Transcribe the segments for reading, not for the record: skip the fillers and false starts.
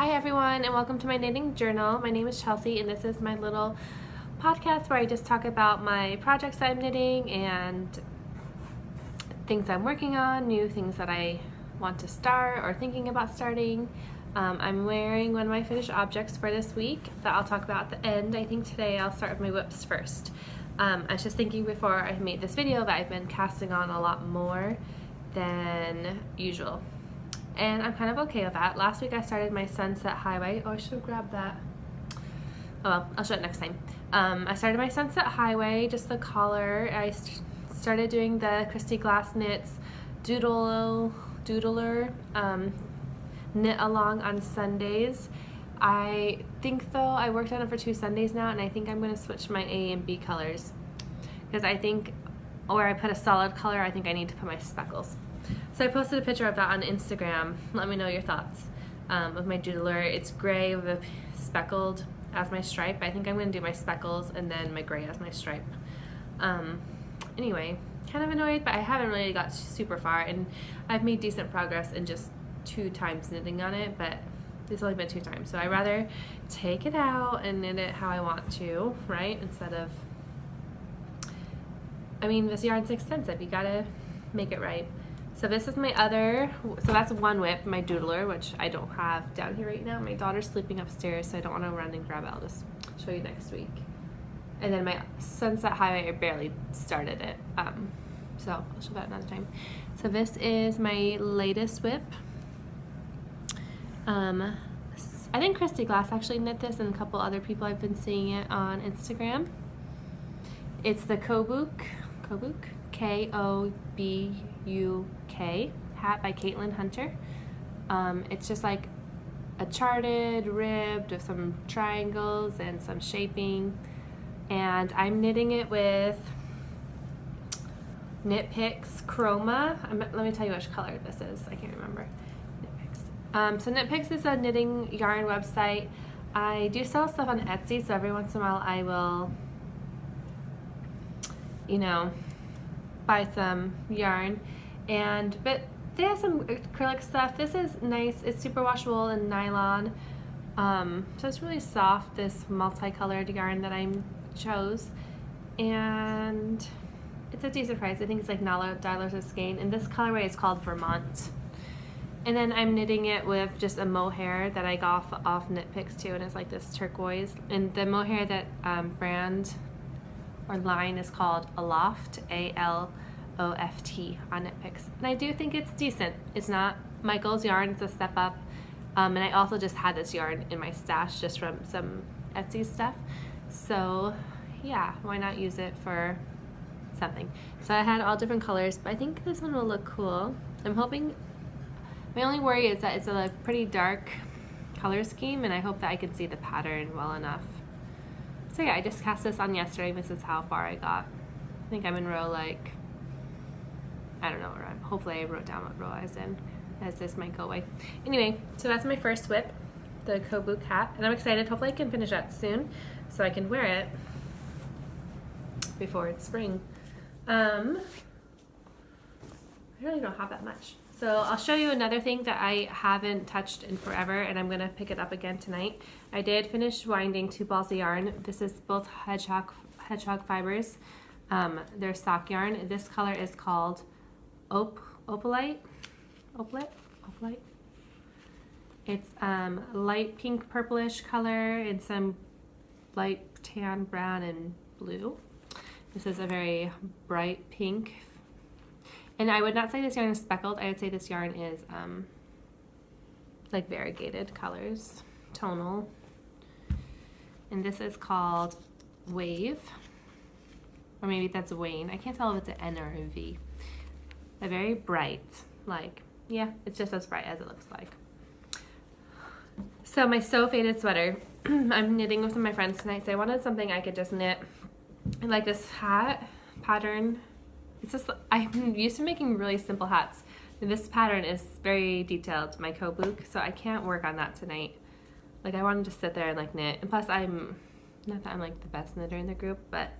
Hi everyone, and welcome to my knitting journal. My name is Chelsea, and this is my little podcast where I just talk about my projects that I'm knitting and things I'm working on, new things that I want to start or thinking about starting. I'm wearing one of my finished objects for this week that I'll talk about at the end. I think today I'll start with my whips first. I was just thinking before I made this video that I've been casting on a lot more than usual. And I'm kind of okay with that. Last week I started my Sunset Highway. Oh, I should have grabbed that. Oh well, I'll show it next time. I started my Sunset Highway, just the collar. I started doing the Chelseafknits Doodler knit along on Sundays. I think though I worked on it for 2 Sundays now, and I think I'm going to switch my A and B colors because I think where I put a solid color, I think I need to put my speckles. So I posted a picture of that on Instagram. Let me know your thoughts of my doodler. It's gray with a speckled as my stripe. I think I'm going to do my speckles and then my gray as my stripe. Anyway, kind of annoyed, but I haven't really got super far, and I've made decent progress in just 2 times knitting on it, but it's only been 2 times. So I'd rather take it out and knit it how I want to, right? Instead of, I mean, this yarn's expensive. You gotta make it right. So this is my other, so that's one whip, my doodler, which I don't have down here right now. My daughter's sleeping upstairs, so I don't want to run and grab it. I'll just show you next week. And then my Sunset Highway, I barely started it. So I'll show that another time. So this is my latest whip. I think Christy Glass actually knit this, and a couple other people I've been seeing it on Instagram. It's the Kobuk, K-O-B-U-K hat by Caitlin Hunter. It's just like a charted ribbed with some triangles and some shaping, and I'm knitting it with Knit Picks Chroma. Let me tell you which color this is. I can't remember. Knit Picks. So Knit Picks is a knitting yarn website. I do sell stuff on Etsy, so every once in a while I will, you know, buy some yarn, but they have some acrylic stuff. This is nice. It's super washable and nylon, so it's really soft, this multicolored yarn that I chose, and it's a decent price. I think it's like $9 a skein, and this colorway is called Vermont. And then I'm knitting it with just a mohair that I got off Knit Picks too, and it's like this turquoise, and the mohair that brand or line is called Aloft, A-L-O-F-T on Knit Picks. And I do think it's decent. It's not Michael's yarn, it's a step up. And I also just had this yarn in my stash just from some Etsy stuff. So yeah, why not use it for something? So I had all different colors, but I think this one will look cool. I'm hoping, my only worry is that it's a pretty dark color scheme, and I hope that I can see the pattern well enough. So yeah, I just cast this on yesterday. This is how far I got. I think I'm in row I don't know where I'm. Hopefully I wrote down what row I was in, as this might go away. Anyway, so that's my first whip, the Kobuk hat, and I'm excited. Hopefully I can finish that soon so I can wear it before it's spring. I really don't have that much. So I'll show you another thing that I haven't touched in forever, and I'm gonna pick it up again tonight. I did finish winding 2 balls of yarn. This is both hedgehog fibers. They're sock yarn. This color is called Opalite. It's light pink purplish color and some light tan, brown, and blue. This is a very bright pink. And I would not say this yarn is speckled. I would say this yarn is like variegated colors, tonal. And this is called Wave, or maybe that's Wayne. I can't tell if it's an N or a V. They're very bright, like, yeah, it's just as bright as it looks like. So my So Faded sweater, I'm knitting with some of my friends tonight, so I wanted something I could just knit. I like this hat pattern. It's just, I'm used to making really simple hats, and this pattern is very detailed, my Kobuk, so I can't work on that tonight. Like, I want to just sit there and like knit, and plus not that I'm like the best knitter in the group, but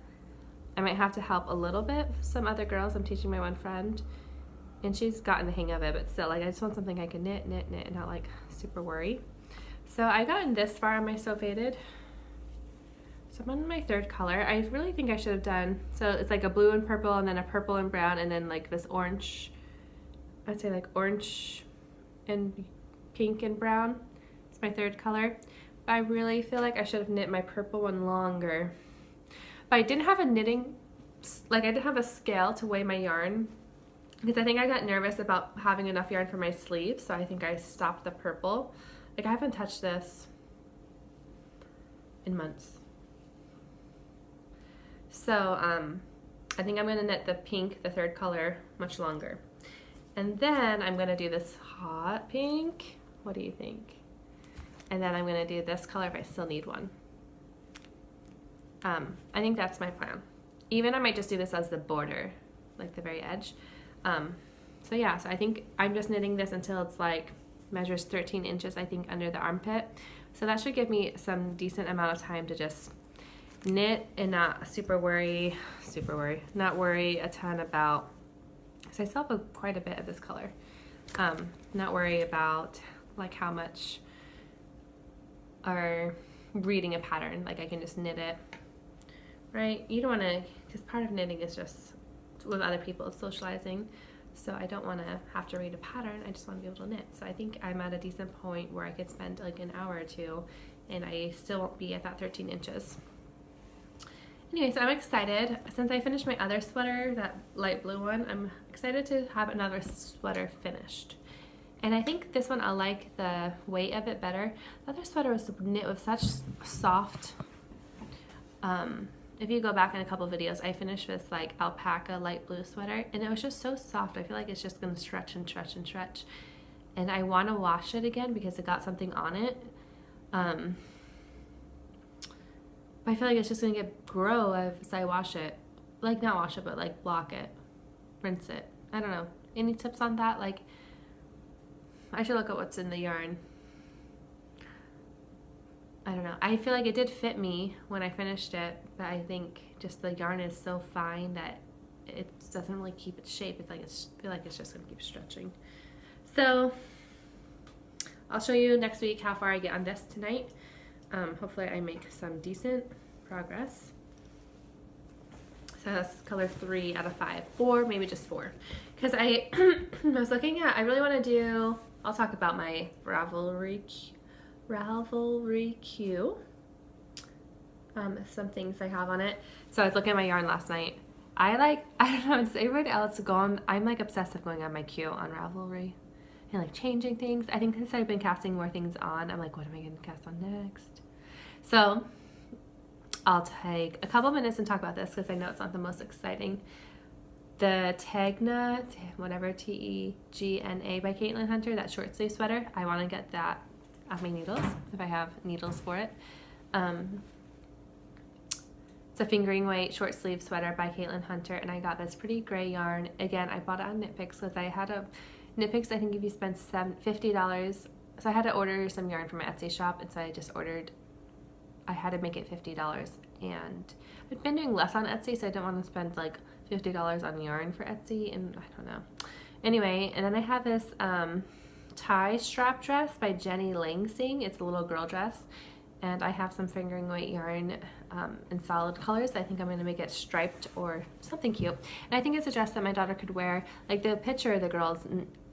I might have to help a little bit with some other girls. I'm teaching my one friend, and she's gotten the hang of it, but still, like, I just want something I can knit, and not like super worry. So I gotten this far on my Sew Faded. So I'm on my third color. I really think I should have done, so it's like a blue and purple and then a purple and brown and then like this orange, I'd say like orange and pink and brown. It's my third color. But I really feel like I should have knit my purple one longer. But I didn't have a knitting, like I didn't have a scale to weigh my yarn because I think I got nervous about having enough yarn for my sleeves, so I think I stopped the purple. Like I haven't touched this in months. So I think I'm gonna knit the pink, the third color, much longer. And then I'm gonna do this hot pink. What do you think? And then I'm gonna do this color if I still need one. I think that's my plan. Even I might just do this as the border, like the very edge. So yeah, so I think I'm just knitting this until it's like, measures 13 inches, I think, under the armpit. So that should give me some decent amount of time to just knit and not worry a ton about, because I still have quite a bit of this color. Not worry about like how much or reading a pattern, like I can just knit it, right? You don't want to, because part of knitting is just with other people, it's socializing. So I don't want to have to read a pattern, I just want to be able to knit. So I think I'm at a decent point where I could spend like an hour or two and I still won't be at that 13 inches. Anyway, so I'm excited. Since I finished my other sweater, that light blue one, I'm excited to have another sweater finished. And I think this one, I like the weight of it better. The other sweater was knit with such soft, if you go back in a couple videos, I finished this like alpaca light blue sweater and it was just so soft. I feel like it's just gonna stretch and stretch and stretch. And I wanna wash it again because it got something on it. I feel like it's just gonna grow as I wash it. Like not wash it, but like block it, rinse it. I don't know. Any tips on that? Like, I should look at what's in the yarn. I don't know. I feel like it did fit me when I finished it, but I think just the yarn is so fine that it doesn't really keep its shape. It's like I feel like it's just gonna keep stretching. So I'll show you next week how far I get on this tonight. Hopefully I make some decent progress. So that's color 3 out of 5, or maybe just 4. Because I was looking at, I really want to do, I'll talk about my Ravelry queue. Some things I have on it. So I was looking at my yarn last night. I don't know, does everybody else go on, I'm like obsessive going on my queue on Ravelry and like changing things. I think since I've been casting more things on, I'm like, what am I going to cast on next? So I'll take a couple minutes and talk about this because I know it's not the most exciting. The Tegna, whatever, Tegna by Caitlin Hunter, that short sleeve sweater. I want to get that off my needles if I have needles for it. It's a fingering weight short sleeve sweater by Caitlin Hunter, and I got this pretty gray yarn. Again, I bought it on Knit Picks because I had a Knit Picks. I think if you spend $50, so I had to order some yarn from my Etsy shop, and so I just ordered. I had to make it $50, and I've been doing less on Etsy, so I don't want to spend like $50 on yarn for Etsy, and I don't know. Anyway, and then I have this tie strap dress by Jenny Langsing. It's a little girl dress, and I have some fingering weight yarn in solid colors. I think I'm going to make it striped or something cute, and I think it's a dress that my daughter could wear. Like the picture of the girls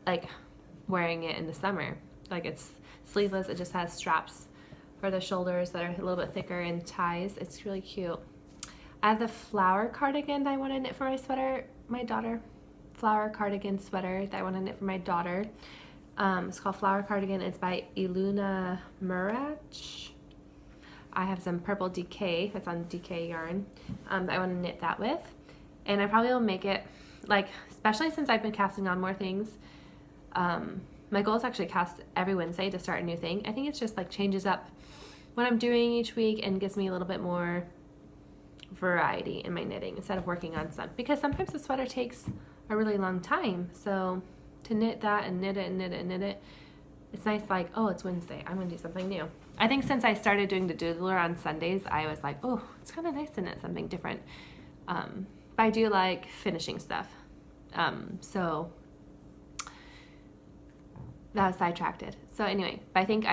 like wearing it in the summer. Like it's sleeveless, it just has straps for the shoulders that are a little bit thicker and ties. It's really cute. I have the flower cardigan that I want to knit for my daughter. Flower cardigan sweater that I want to knit for my daughter. It's called Flower Cardigan. It's by Iluna Murach. I have some purple DK that's on DK yarn that I want to knit that with. And I probably will make it, like, especially since I've been casting on more things. My goal is actually cast every Wednesday to start a new thing. I think it's just like changes up what I'm doing each week and gives me a little bit more variety in my knitting instead of working on some, because sometimes the sweater takes a really long time. So to knit that and knit it and knit it and knit it, it's nice, like, oh, it's Wednesday, I'm gonna do something new. I think since I started doing the doodler on Sundays, I was like, oh, it's kind of nice to knit something different. But I do like finishing stuff. So that was sidetracked. So anyway, I think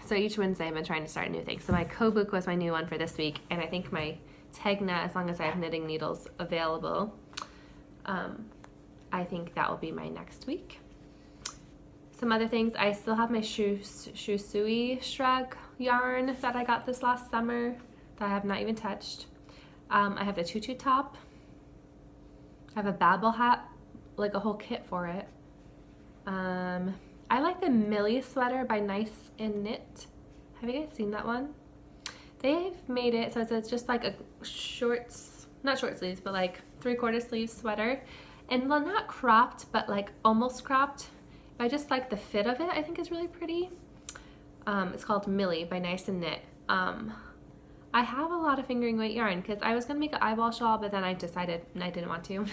so each Wednesday I've been trying to start a new thing. So my Kobuk was my new one for this week, and I think my Tegna, as long as I have knitting needles available, I think that will be my next week. Some other things, I still have my Shusui Shrug yarn that I got this last summer that I have not even touched. I have the tutu top. I have a babble hat, like a whole kit for it. I like the Millie sweater by Nice and Knit. Have you guys seen that one? They've made it so it's just like a not short sleeves, but like 3/4 sleeve sweater. And well, not cropped, but like almost cropped. I just like the fit of it. I think it's really pretty. It's called Millie by Nice and Knit. I have a lot of fingering weight yarn because I was going to make an eyeball shawl, but then I decided I didn't want to.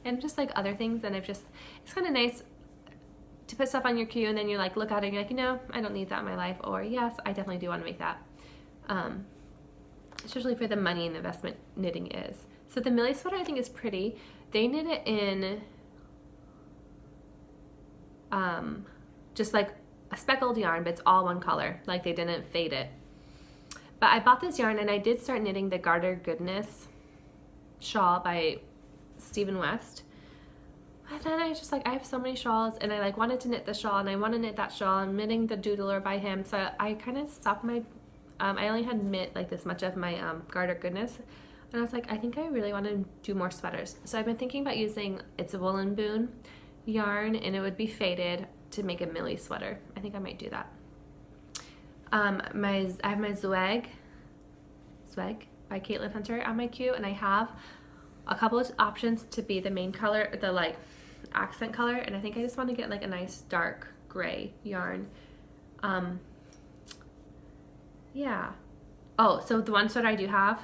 And just like other things, and it's kind of nice to put stuff on your queue and then you like look at it and you're like, you know, I don't need that in my life, or yes, I definitely do want to make that. Especially for the money and investment knitting is. So the Millie sweater I think is pretty. They knit it in just like a speckled yarn, but it's all one color, like they didn't fade it. But I bought this yarn and I did start knitting the Garter Goodness shawl by Stephen West. But then I was just like, I have so many shawls, and I like wanted to knit the shawl, and I want to knit that shawl. I'm knitting the Doodler by him, so I kind of stopped my, I only had knit like this much of my Garter Goodness, and I was like, I think I really want to do more sweaters. So I've been thinking about using, it's a Woolen Boon yarn, and it would be faded to make a Millie sweater. I think I might do that. I have my Zweig by Caitlin Hunter on my queue, and I have a couple of options to be the main color, the like accent color, and I think I just want to get like a nice dark gray yarn. Yeah. Oh, so the one sweater I do have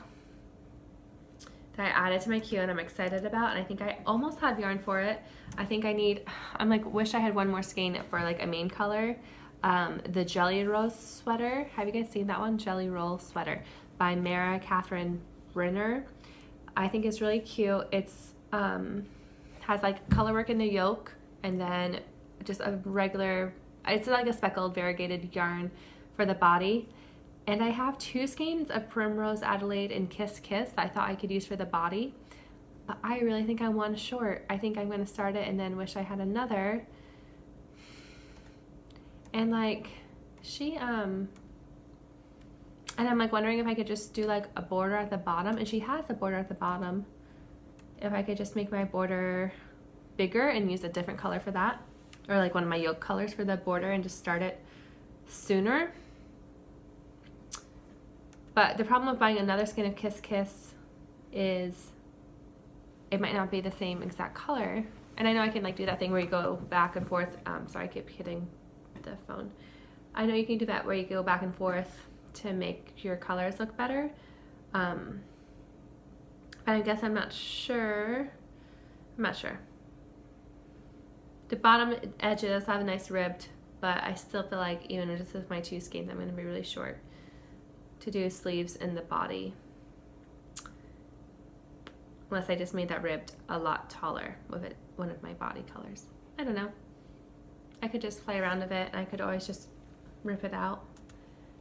that I added to my queue and I'm excited about, and I think I almost have yarn for it. I think I'm like, wish I had one more skein for like a main color. The Jelly Roll sweater. Have you guys seen that one? Jelly Roll sweater by Mara Catherine Brenner. I think it's really cute. It's has like color work in the yoke, and then just a regular, it's like a speckled variegated yarn for the body. And I have 2 skeins of Primrose Adelaide and Kiss Kiss that I thought I could use for the body, but I really think I'm one short. I think I'm going to start it and then wish I had another. And like and I'm like wondering if I could just do like a border at the bottom, and she has a border at the bottom. If I could just make my border bigger and use a different color for that, or like one of my yoke colors for the border, and just start it sooner. But the problem with buying another skein of Kiss Kiss is it might not be the same exact color. And I know I can like do that thing where you go back and forth. Sorry, I keep hitting the phone. I know you can do that where you go back and forth to make your colors look better. But I guess I'm not sure. The bottom edges have a nice ribbed, but I still feel like even just with my 2 skeins, I'm going to be really short to do sleeves in the body. Unless I just made that ribbed a lot taller with it, one of my body colors. I don't know. I could just play around with it, and I could always just rip it out.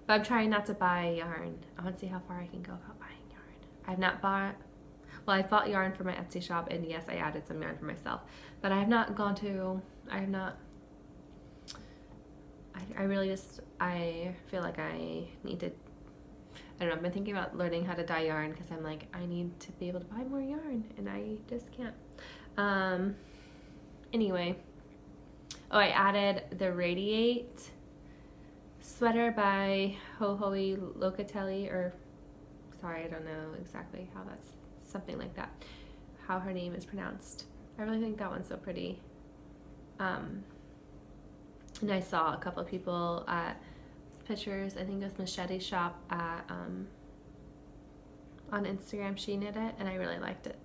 But I'm trying not to buy yarn. I want to see how far I can go about buying yarn. I've not bought, well, I bought yarn for my Etsy shop, and yes, I added some yarn for myself. But I have not gone to, I really just, I feel like I need to, I don't know, I've been thinking about learning how to dye yarn because I'm like, I need to be able to buy more yarn, and I just can't. Anyway. Oh, I added the Radiate sweater by Hohoi Locatelli, or sorry, I don't know exactly how that's, something like that, how her name is pronounced. I really think that one's so pretty. And I saw a couple of people at pictures, I think it was Machete's shop at on Instagram, she knit it, and I really liked it.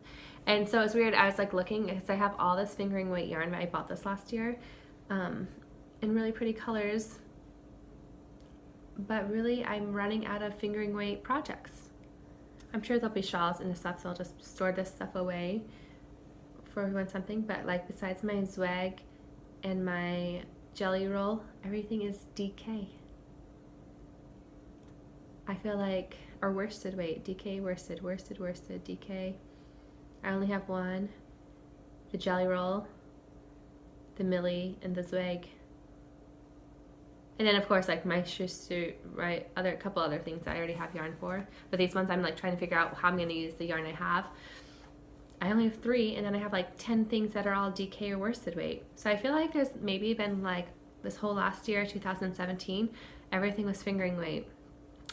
And so it's weird, I was like looking, because I have all this fingering weight yarn, but I bought this last year, in really pretty colors, but really I'm running out of fingering weight projects. I'm sure there'll be shawls and stuff, so I'll just store this stuff away for when something, but like besides my Zweig and my Jelly Roll, everything is DK. I feel like, or worsted weight, DK, worsted, DK. I only have one, the Jelly Roll, the Millie, and the Zwag. And then of course like my suit, right, couple other things I already have yarn for. But these ones I'm like trying to figure out how I'm gonna use the yarn I have. I only have 3, and then I have like 10 things that are all DK or worsted weight. So I feel like there's maybe been like this whole last year, 2017, everything was fingering weight.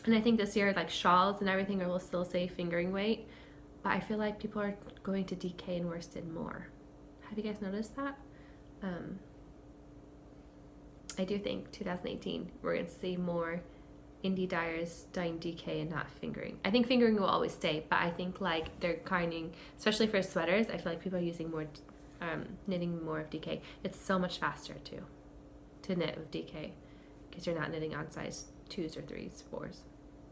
And I think this year like shawls and everything will still say fingering weight, but I feel like people are going to DK and worsted more. Have you guys noticed that? I do think 2018 we're going to see more indie dyers dyeing DK and not fingering. I think fingering will always stay, but I think like they're kinding, especially for sweaters, I feel like people are using more, knitting more of DK. It's so much faster too to knit with DK because you're not knitting on size 2s or 3s, 4s.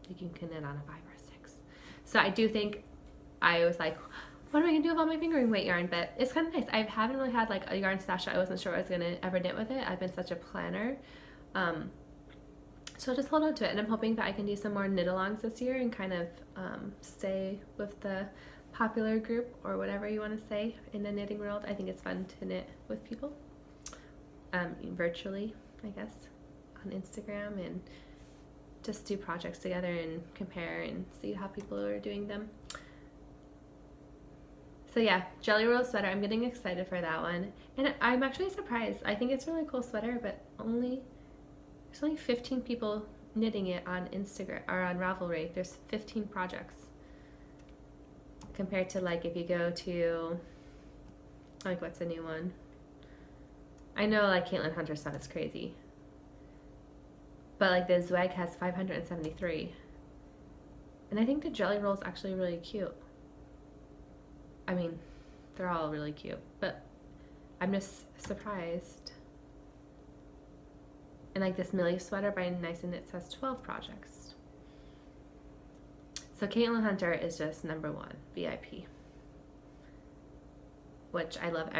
You can knit on a 5 or a 6. So I do think I was like, what am I gonna do with all my fingering weight yarn? But it's kind of nice. I haven't really had like a yarn stash. I wasn't sure I was gonna ever knit with it. I've been such a planner. So I'll just hold on to it, and I'm hoping that I can do some more knit-alongs this year and kind of stay with the popular group or whatever you want to say in the knitting world. I think it's fun to knit with people virtually, I guess, on Instagram, and just do projects together and compare and see how people are doing them. So yeah, Jelly Roll sweater, I'm getting excited for that one. And I'm actually surprised. I think it's a really cool sweater, but there's only 15 people knitting it on Instagram or on Ravelry. There's 15 projects. Compared to like if you go to, like what's a new one? I know like Caitlin Hunter stuff is crazy. But like the Zwag has 573. And I think the Jelly Roll is actually really cute. I mean, they're all really cute, but I'm just surprised. And like this Millie sweater by Nice and Knits has 12 projects. So Caitlin Hunter is just #1 VIP, which I love.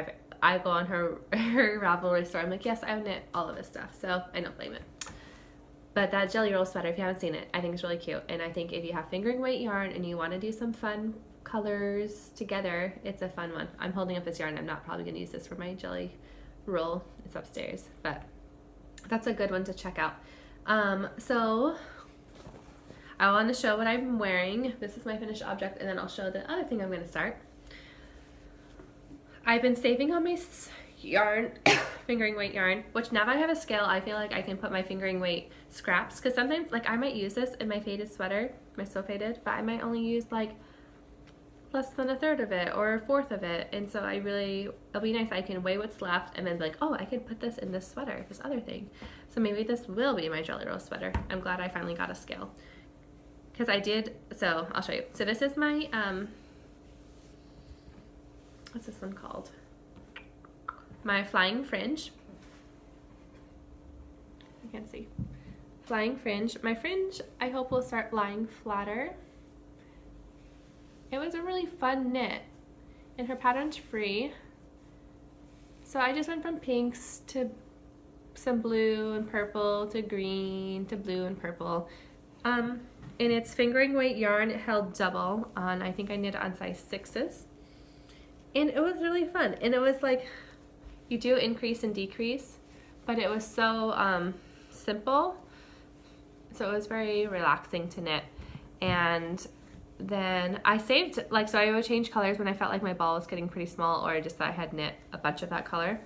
I go on her Ravelry store. I'm like, yes, I would knit all of this stuff, so I don't blame it. But that Jelly Roll sweater, if you haven't seen it, I think it's really cute. And I think if you have fingering weight yarn and you want to do some fun colors together, it's a fun one. I'm holding up this yarn. I'm not probably going to use this for my Jelly Roll. It's upstairs, but that's a good one to check out. So I want to show what I'm wearing. This is my finished object, and then I'll show the other thing I'm going to start. I've been saving on my yarn, fingering weight yarn, which now that I have a scale, I feel like I can put my fingering weight scraps, because sometimes like I might use this in my faded sweater, my So Faded, but I might only use like less than 1/3 of it or 1/4 of it. And so it'll be nice. I can weigh what's left and then be like, oh, I can put this in this sweater, this other thing. So maybe this will be my Jelly Roll sweater. I'm glad I finally got a scale. Because I did, so I'll show you. So this is my, what's this one called? My Flying Fringe. I can't see. Flying Fringe. My fringe, I hope, will start lying flatter. It was a really fun knit, and her pattern's free. So I just went from pinks to some blue and purple to green to blue and purple. And it's fingering weight yarn. It held double on, I think I knit it on size 6s. And it was really fun. And it was like, you do increase and decrease, but it was so simple. So it was very relaxing to knit. And then I saved, like, so I would change colors when I felt like my ball was getting pretty small, or just that I had knit a bunch of that color.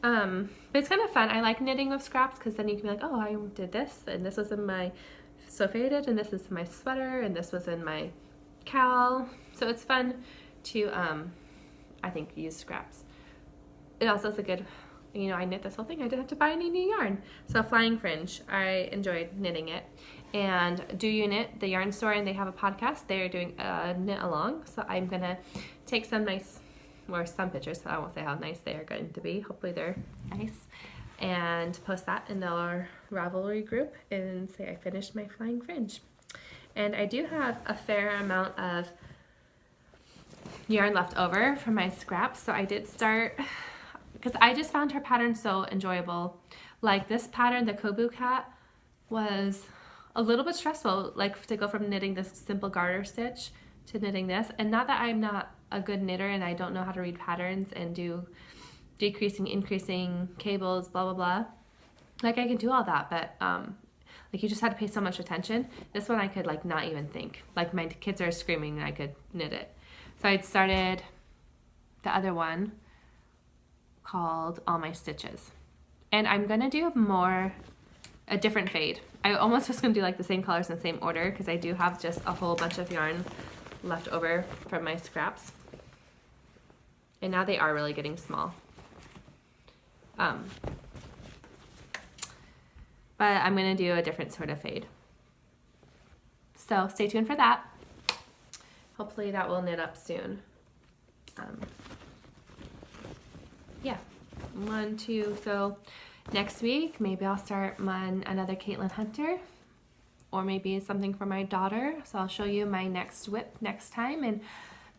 But it's kind of fun. I like knitting with scraps, because then you can be like, oh, I did this, and this was in my So Faded, and this is my sweater, and this was in my cowl. So it's fun to, I think, use scraps. It also is a good, you know, I knit this whole thing. I didn't have to buy any new yarn. So Flying Fringe, I enjoyed knitting it. And Do You Knit, the yarn store, and they have a podcast. They're doing a knit along. So I'm going to take some nice, or some pictures. So I won't say how nice they are going to be. Hopefully they're nice. And post that in our Ravelry group and say I finished my Flying Fringe. And I do have a fair amount of yarn left over from my scraps. So I did start because I just found her pattern so enjoyable. Like this pattern, the Kobu cat, was a little bit stressful, like to go from knitting this simple garter stitch to knitting this. And not that I'm not a good knitter and I don't know how to read patterns and do decreasing, increasing cables, blah, blah, blah. Like I can do all that, but like you just had to pay so much attention. This one I could like not even think. Like my kids are screaming and I could knit it. So I'd started the other one called All My Stitches. And I'm gonna do a different fade. I almost was gonna do like the same colors in the same order because I do have just a whole bunch of yarn left over from my scraps. And now they are really getting small. But I'm gonna do a different sort of fade. So stay tuned for that. Hopefully that will knit up soon. Yeah, 1, 2, so next week, maybe I'll start another Caitlin Hunter, or maybe something for my daughter. So I'll show you my next whip next time, and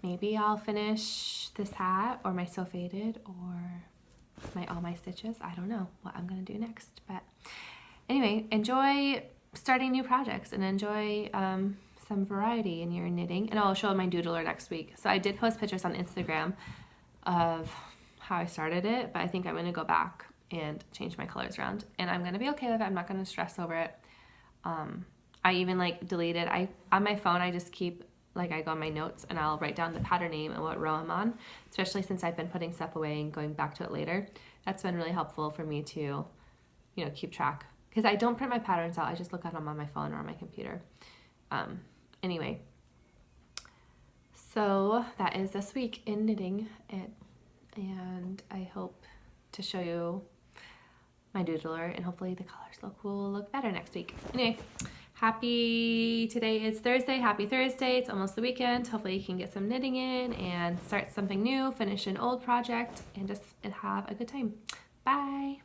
maybe I'll finish this hat, or my So Faded, or All My Stitches. I don't know what I'm gonna do next, but anyway, enjoy starting new projects and enjoy some variety in your knitting. And I'll show my doodler next week. So I did post pictures on Instagram of how I started it, but I think I'm gonna go back and change my colors around, and I'm gonna be okay with it. I'm not gonna stress over it. I even like deleted, on my phone I just keep, like I go on my notes and I'll write down the pattern name and what row I'm on, especially since I've been putting stuff away and going back to it later. That's been really helpful for me to, you know, keep track, because I don't print my patterns out, I just look at them on my phone or on my computer. Anyway, so that is this week in knitting, and I hope to show you my doodler, and hopefully the colors will look better next week. Anyway, today is Thursday, happy Thursday, it's almost the weekend. Hopefully you can get some knitting in and start something new, finish an old project, and just have a good time. Bye!